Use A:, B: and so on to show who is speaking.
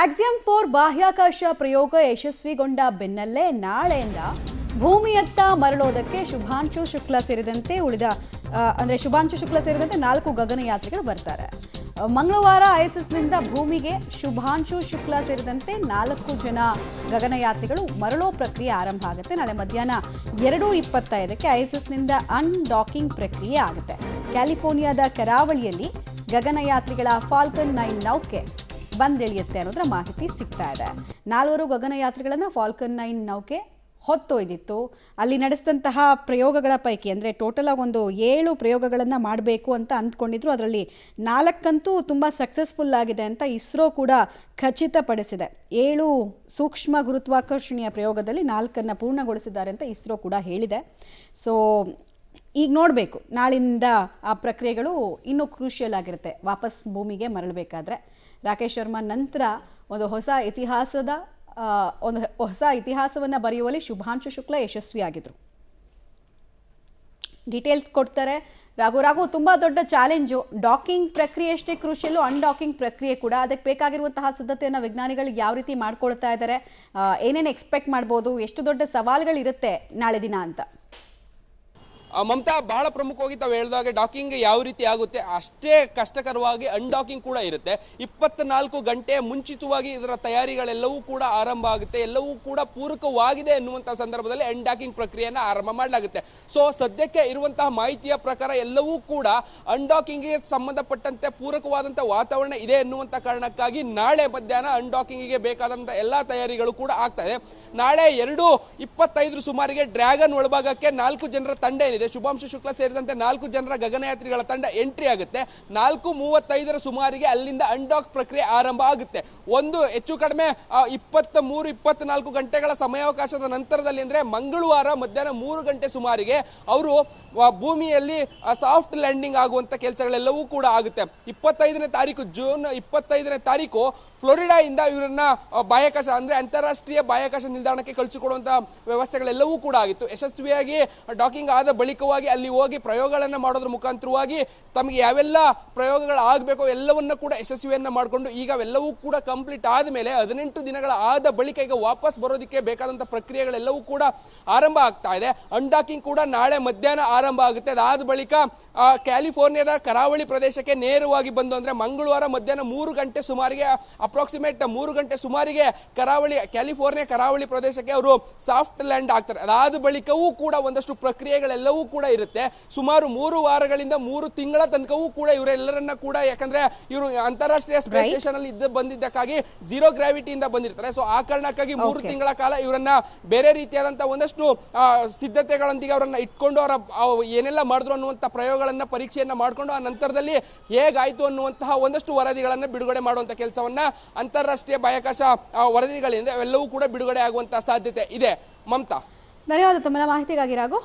A: Axiom 4 ಬಾಹ್ಯಾಕಾಶ ಪ್ರಯೋಗ ಯಶಸ್ವಿಗೊಂಡ ಬೆನ್ನಲ್ಲೇ ನಾಳೆಯಿಂದ ಭೂಮಿಯತ್ತ ಮರಳೋದಕ್ಕೆ ಶುಭಾಂಶು ಶುಕ್ಲಾ ಸೇರಿದಂತೆ ನಾಲ್ಕು ಗಗನಯಾತ್ರಿಗಳು ಬರ್ತಾರೆ. ಮಂಗಳವಾರ ಐಎಸ್ಎಸ್ನಿಂದ ಭೂಮಿಗೆ ಶುಭಾಂಶು ಶುಕ್ಲಾ ಸೇರಿದಂತೆ 4 ಜನ ಗಗನಯಾತ್ರಿಗಳು ಮರಳೋ ಪ್ರಕ್ರಿಯೆ ಆರಂಭ ಆಗುತ್ತೆ. ನಾಳೆ ಮಧ್ಯಾಹ್ನ 2:25ಕ್ಕೆ ಐಎಸ್ಎಸ್ನಿಂದ ಅನ್ಡಾಕಿಂಗ್ ಪ್ರಕ್ರಿಯೆ ಆಗುತ್ತೆ. ಕ್ಯಾಲಿಫೋರ್ನಿಯಾದ ಕರಾವಳಿಯಲ್ಲಿ ಗಗನಯಾತ್ರಿಗಳ ಫಾಲ್ಕನ್ 9 ನೌಕೆ ಬಂದಿಳಿಯುತ್ತೆ ಅನ್ನೋದರ ಮಾಹಿತಿ ಸಿಗ್ತಾ ಇದೆ. 4 ಗಗನಯಾತ್ರಿಗಳನ್ನು ಫಾಲ್ಕನ್ 9 ನೌಕೆ ಹೊತ್ತೊಯ್ದಿತ್ತು. ಅಲ್ಲಿ ನಡೆಸಿದಂತಹ ಪ್ರಯೋಗಗಳ ಪೈಕಿ ಅಂದರೆ ಟೋಟಲ್ ಆಗಿ ಒಂದು 7 ಪ್ರಯೋಗಗಳನ್ನು ಮಾಡಬೇಕು ಅಂತ ಅಂದ್ಕೊಂಡಿದ್ರು. ಅದರಲ್ಲಿ 4 ತುಂಬ ಸಕ್ಸಸ್ಫುಲ್ ಆಗಿದೆ ಅಂತ ಇಸ್ರೋ ಕೂಡ ಖಚಿತಪಡಿಸಿದೆ. 7 ಸೂಕ್ಷ್ಮ ಗುರುತ್ವಾಕರ್ಷಣೆಯ ಪ್ರಯೋಗದಲ್ಲಿ 4 ಪೂರ್ಣಗೊಳಿಸಿದ್ದಾರೆ ಅಂತ ಇಸ್ರೋ ಕೂಡ ಹೇಳಿದೆ. ಸೊ ಈಗ ನೋಡಬೇಕು, ನಾಳಿಂದ ಆ ಪ್ರಕ್ರಿಯೆಗಳು ಇನ್ನೂ ಕ್ರೂಷಿಯಲ್ ಆಗಿರುತ್ತೆ. ವಾಪಸ್ ಭೂಮಿಗೆ ಮರಳಬೇಕಾದ್ರೆ ರಾಕೇಶ್ ಶರ್ಮಾ ನಂತರ ಒಂದು ಹೊಸ ಇತಿಹಾಸವನ್ನು ಬರೆಯುವಲ್ಲಿ ಶುಭಾಂಶು ಶುಕ್ಲಾ ಯಶಸ್ವಿಯಾಗಿದ್ರು. ಡೀಟೇಲ್ಸ್ ಕೊಡ್ತಾರೆ ರಾಘು. ತುಂಬ ದೊಡ್ಡ ಚಾಲೆಂಜು. ಡಾಕಿಂಗ್ ಪ್ರಕ್ರಿಯೆ ಅಷ್ಟೇ ಕ್ರೂಷಿಯಲ್ಲು, ಅನ್ಡಾಕಿಂಗ್ ಪ್ರಕ್ರಿಯೆ ಕೂಡ. ಅದಕ್ಕೆ ಬೇಕಾಗಿರುವಂತಹ ಸಿದ್ಧತೆಯನ್ನು ವಿಜ್ಞಾನಿಗಳು ಯಾವ ರೀತಿ ಮಾಡ್ಕೊಳ್ತಾ ಇದ್ದಾರೆ, ಏನೇನು ಎಕ್ಸ್ಪೆಕ್ಟ್ ಮಾಡ್ಬೋದು, ಎಷ್ಟು ದೊಡ್ಡ ಸವಾಲುಗಳಿರುತ್ತೆ ನಾಳೆ ದಿನ ಅಂತ?
B: ಮಮತಾ, ಬಹಳ ಪ್ರಮುಖವಾಗಿ ತಾವು ಹೇಳಿದಾಗ ಡಾಕಿಂಗ್ ಯಾವ ರೀತಿ ಆಗುತ್ತೆ ಅಷ್ಟೇ ಕಷ್ಟಕರವಾಗಿ ಅನ್ಡಾಕಿಂಗ್ ಕೂಡ ಇರುತ್ತೆ. 24 ಗಂಟೆ ಮುಂಚಿತವಾಗಿ ಇದರ ತಯಾರಿಗಳೆಲ್ಲವೂ ಕೂಡ ಆರಂಭ ಆಗುತ್ತೆ. ಎಲ್ಲವೂ ಕೂಡ ಪೂರಕವಾಗಿದೆ ಎನ್ನುವಂತಹ ಸಂದರ್ಭದಲ್ಲಿ ಅನ್ಡಾಕಿಂಗ್ ಪ್ರಕ್ರಿಯೆಯನ್ನು ಆರಂಭ ಮಾಡಲಾಗುತ್ತೆ. ಸೊ ಸದ್ಯಕ್ಕೆ ಇರುವಂತಹ ಮಾಹಿತಿಯ ಪ್ರಕಾರ ಎಲ್ಲವೂ ಕೂಡ ಅನ್ಡಾಕಿಂಗ್ಗೆ ಸಂಬಂಧಪಟ್ಟಂತೆ ಪೂರಕವಾದಂತಹ ವಾತಾವರಣ ಇದೆ ಎನ್ನುವಂತ ಕಾರಣಕ್ಕಾಗಿ ನಾಳೆ ಮಧ್ಯಾಹ್ನ ಅನ್ಡಾಕಿಂಗಿಗೆ ಬೇಕಾದಂತಹ ಎಲ್ಲಾ ತಯಾರಿಗಳು ಕೂಡ ಆಗ್ತಾ ಇದೆ. ನಾಳೆ 2:25 ಸುಮಾರಿಗೆ ಡ್ರ್ಯಾಗನ್ ಒಳಭಾಗಕ್ಕೆ 4 ಜನರ ತಂಡ ಏನಿದೆ, ಶುಭಾಂಶು ಶುಕ್ಲಾ ಸೇರಿದಂತೆ 4 ಜನರ ಗಗನಯಾತ್ರಿಗಳ ತಂಡ ಎಂಟ್ರಿ ಆಗುತ್ತೆ. 4:35 ಸುಮಾರಿಗೆ ಅಲ್ಲಿಂದ ಅನ್ಡಾಕ್ ಪ್ರಕ್ರಿಯೆ ಆರಂಭ ಆಗುತ್ತೆ. ಒಂದು ಹೆಚ್ಚು ಕಡಿಮೆ 23-24 ಗಂಟೆಗಳ ಸಮಯಾವಕಾಶದ ನಂತರದಲ್ಲಿ ಅಂದ್ರೆ ಮಂಗಳವಾರ ಮಧ್ಯಾಹ್ನ 3 ಗಂಟೆ ಸುಮಾರಿಗೆ ಅವರು ಭೂಮಿಯಲ್ಲಿ ಸಾಫ್ಟ್ ಲ್ಯಾಂಡಿಂಗ್ ಆಗುವಂತ ಕೆಲಸಗಳೆಲ್ಲವೂ ಕೂಡ ಆಗುತ್ತೆ. 25ನೇ ತಾರೀಕು ಜೂನ್ 25ನೇ ತಾರೀಕು ಫ್ಲೋರಿಡಾದಿಂದ ಇವರನ್ನ ಬಾಹ್ಯಾಕಾಶ ಅಂದ್ರೆ ಅಂತಾರಾಷ್ಟ್ರೀಯ ಬಾಹ್ಯಾಕಾಶ ನಿಲ್ದಾಣಕ್ಕೆ ಕಳಿಸಿಕೊಡುವಂತಹ ವ್ಯವಸ್ಥೆಗಳೆಲ್ಲವೂ ಕೂಡ ಆಗಿತ್ತು. ಯಶಸ್ವಿಯಾಗಿ ಡಾಕಿಂಗ್ ಆದ ಬಳಿಕವಾಗಿ ಅಲ್ಲಿ ಹೋಗಿ ಪ್ರಯೋಗಗಳನ್ನ ಮಾಡೋದ್ರ ಮುಖಾಂತರವಾಗಿ ತಮಗೆ ಯಾವೆಲ್ಲ ಪ್ರಯೋಗಗಳು ಆಗಬೇಕೋ ಎಲ್ಲವನ್ನ ಕೂಡ ಯಶಸ್ವಿಯನ್ನ ಮಾಡಿಕೊಂಡು ಈಗ ಅವೆಲ್ಲವೂ ಕೂಡ ಕಂಪ್ಲೀಟ್ ಆದಮೇಲೆ 18 ದಿನಗಳ ಆದ ಬಳಿಕ ಈಗ ವಾಪಸ್ ಬರೋದಕ್ಕೆ ಬೇಕಾದಂತಹ ಪ್ರಕ್ರಿಯೆಗಳೆಲ್ಲವೂ ಕೂಡ ಆರಂಭ ಆಗ್ತಾ ಇದೆ. ಅನ್ಡಾಕಿಂಗ್ ಕೂಡ ನಾಳೆ ಮಧ್ಯಾಹ್ನ ಆರಂಭ ಆಗುತ್ತೆ. ಅದಾದ ಬಳಿಕ ಕ್ಯಾಲಿಫೋರ್ನಿಯಾದ ಕರಾವಳಿ ಪ್ರದೇಶಕ್ಕೆ ನೇರವಾಗಿ ಬಂದು ಅಂದ್ರೆ ಮಂಗಳವಾರ ಮಧ್ಯಾಹ್ನ 3 ಗಂಟೆ ಸುಮಾರಿಗೆ ಅಪ್ರಾಕ್ಸಿಮೇಟ್ 3 ಗಂಟೆ ಸುಮಾರಿಗೆ ಕ್ಯಾಲಿಫೋರ್ನಿಯಾ ಕರಾವಳಿ ಪ್ರದೇಶಕ್ಕೆ ಅವರು ಸಾಫ್ಟ್ ಲ್ಯಾಂಡ್ ಆಗ್ತಾರೆ. ಅದಾದ ಬಳಿಕವೂ ಕೂಡ ಒಂದಷ್ಟು ಪ್ರಕ್ರಿಯೆಗಳೆಲ್ಲವೂ ಕೂಡ ಇರುತ್ತೆ. ಸುಮಾರು 3 ವಾರಗಳಿಂದ 3 ತಿಂಗಳ ತನಕವೂ ಕೂಡ ಇವರೆಲ್ಲರನ್ನ ಕೂಡ, ಯಾಕಂದ್ರೆ ಇವರು ಅಂತಾರಾಷ್ಟ್ರೀಯ ಸ್ಪೇಸ್ ಸ್ಟೇಷನ್ ಅಲ್ಲಿ ಬಂದಿದ್ದಕ್ಕಾಗಿ ಝೀರೋ ಗ್ರಾವಿಟಿಯಿಂದ ಬಂದಿರ್ತಾರೆ. ಸೊ ಆ ಕಾರಣಕ್ಕಾಗಿ 3 ತಿಂಗಳ ಕಾಲ ಇವರನ್ನ ಬೇರೆ ರೀತಿಯಾದಂತಹ ಒಂದಷ್ಟು ಸಿದ್ಧತೆಗಳೊಂದಿಗೆ ಅವರನ್ನ ಇಟ್ಕೊಂಡು ಅವರ ಏನೆಲ್ಲ ಮಾಡಿದ್ರು ಅನ್ನುವಂಥ ಪ್ರಯೋಗಗಳನ್ನ ಪರೀಕ್ಷೆಯನ್ನ ಮಾಡಿಕೊಂಡು ಆ ನಂತರದಲ್ಲಿ ಹೇಗಾಯ್ತು ಅನ್ನುವಂತಹ ಒಂದಷ್ಟು ವರದಿಗಳನ್ನ ಬಿಡುಗಡೆ ಮಾಡುವಂತ ಕೆಲಸವನ್ನ ಅಂತಾರಾಷ್ಟ್ರೀಯ ಬಾಹ್ಯಾಕಾಶ ವರದಿಗಳಿಂದ ಅವೆಲ್ಲವೂ ಕೂಡ ಬಿಡುಗಡೆ ಆಗುವಂತಹ ಸಾಧ್ಯತೆ ಇದೆ. ಮಮತಾ,
A: ಧನ್ಯವಾದ ತಮ್ಮ ಮಾಹಿತಿಗಾಗಿ ರಾಘು.